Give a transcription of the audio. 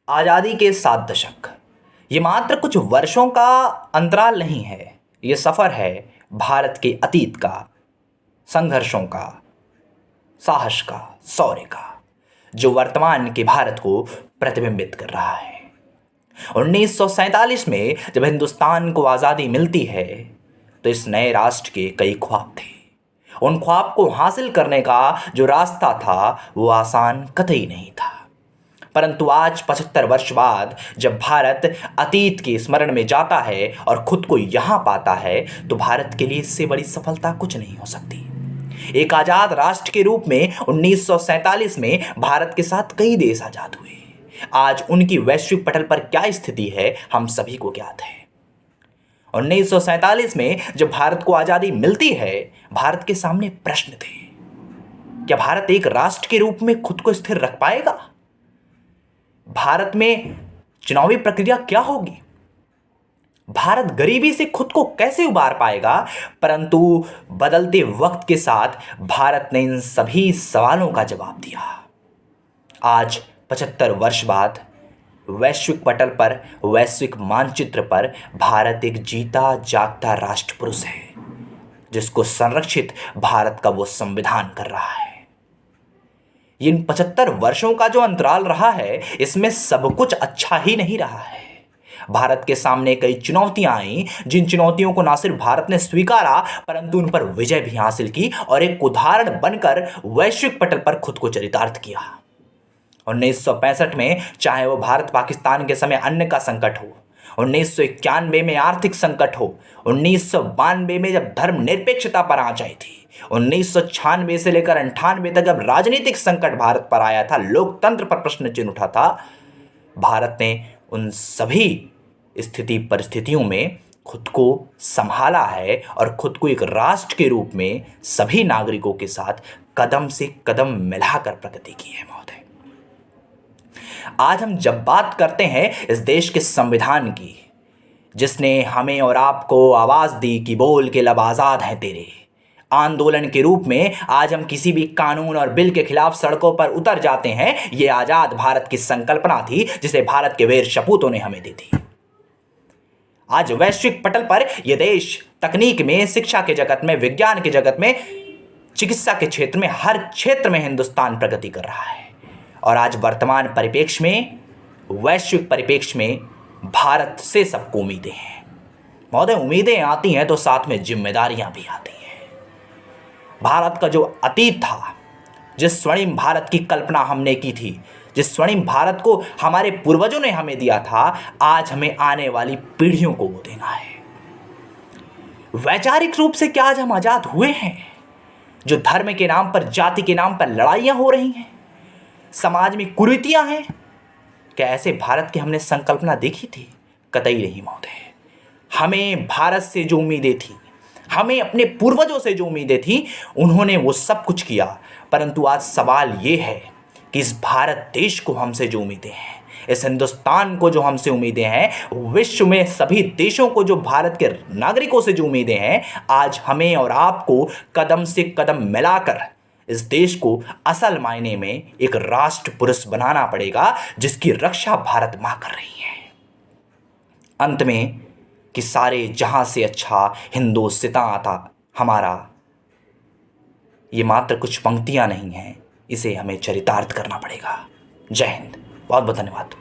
आज़ादी के 7 दशक ये मात्र कुछ वर्षों का अंतराल नहीं है। ये सफ़र है भारत के अतीत का, संघर्षों का, साहस का, शौर्य का, जो वर्तमान के भारत को प्रतिबिंबित कर रहा है। 1947 में जब हिंदुस्तान को आज़ादी मिलती है तो इस नए राष्ट्र के कई ख्वाब थे। उन ख्वाब को हासिल करने का जो रास्ता था वो आसान कतई नहीं था। परंतु आज 75 वर्ष बाद जब भारत अतीत के स्मरण में जाता है और खुद को यहाँ पाता है तो भारत के लिए इससे बड़ी सफलता कुछ नहीं हो सकती। एक आज़ाद राष्ट्र के रूप में 1947 में भारत के साथ कई देश आज़ाद हुए। आज उनकी वैश्विक पटल पर क्या स्थिति है हम सभी को ज्ञात है। 1947 में जब भारत को आज़ादी मिलती है, भारत के सामने प्रश्न थे। क्या भारत एक राष्ट्र के रूप में खुद को स्थिर रख पाएगा? भारत में चुनावी प्रक्रिया क्या होगी? भारत गरीबी से खुद को कैसे उबार पाएगा? परंतु बदलते वक्त के साथ भारत ने इन सभी सवालों का जवाब दिया। आज 75 वर्ष बाद वैश्विक पटल पर, वैश्विक मानचित्र पर भारत एक जीता जागता राष्ट्र पुरुष है, जिसको संरक्षित भारत का वो संविधान कर रहा है। इन 75 वर्षों का जो अंतराल रहा है, इसमें सब कुछ अच्छा ही नहीं रहा है। भारत के सामने कई चुनौतियां आई, जिन चुनौतियों को न सिर्फ भारत ने स्वीकारा परंतु उन पर विजय भी हासिल की और एक उदाहरण बनकर वैश्विक पटल पर खुद को चरितार्थ किया। 1965 में चाहे वो भारत पाकिस्तान के समय अन्न का संकट हो, 1991 में आर्थिक संकट हो, 1992 में जब धर्मनिरपेक्षता पर आंच आई थी, 1996 से लेकर 98 तक जब राजनीतिक संकट भारत पर आया था, लोकतंत्र पर प्रश्न चिन्ह उठा था, भारत ने उन सभी स्थिति परिस्थितियों में खुद को संभाला है और खुद को एक राष्ट्र के रूप में सभी नागरिकों के साथ कदम से कदम मिलाकर प्रगति की है। महोदय, आज हम जब बात करते हैं इस देश के संविधान की, जिसने हमें और आपको आवाज दी कि बोल के लब आजाद हैं तेरे, आंदोलन के रूप में आज हम किसी भी कानून और बिल के खिलाफ सड़कों पर उतर जाते हैं, ये आजाद भारत की संकल्पना थी जिसे भारत के वीर सपूतों ने हमें दी थी। आज वैश्विक पटल पर यह देश तकनीक में, शिक्षा के जगत में, विज्ञान के जगत में, चिकित्सा के क्षेत्र में, हर क्षेत्र में हिंदुस्तान प्रगति कर रहा है। और आज वर्तमान परिप्रेक्ष्य में, वैश्विक परिप्रेक्ष्य में भारत से सबको उम्मीदें हैं। महोदय, उम्मीदें आती हैं तो साथ में जिम्मेदारियां भी आती हैं। भारत का जो अतीत था, जिस स्वर्णिम भारत की कल्पना हमने की थी, जिस स्वर्णिम भारत को हमारे पूर्वजों ने हमें दिया था, आज हमें आने वाली पीढ़ियों को वो देना है। वैचारिक रूप से क्या आज हम आजाद हुए हैं? जो धर्म के नाम पर, जाति के नाम पर लड़ाइयां हो रही हैं, समाज में कुरीतियां हैं, क्या ऐसे भारत की हमने संकल्पना देखी थी? कतई नहीं महोदय। हमें भारत से जो उम्मीदें थी, हमें अपने पूर्वजों से जो उम्मीदें थी, उन्होंने वो सब कुछ किया। परंतु आज सवाल ये है कि इस भारत देश को हमसे जो उम्मीदें हैं, इस हिंदुस्तान को जो हमसे उम्मीदें हैं, विश्व में सभी देशों को जो भारत के नागरिकों से जो उम्मीदें हैं, आज हमें और आपको कदम से कदम मिलाकर इस देश को असल मायने में एक राष्ट्र पुरुष बनाना पड़ेगा, जिसकी रक्षा भारत मां कर रही है। अंत में कि सारे जहां से अच्छा हिंदुस्तान आता हमारा, ये मात्र कुछ पंक्तियां नहीं हैं, इसे हमें चरितार्थ करना पड़ेगा। जय हिंद, बहुत बहुत धन्यवाद।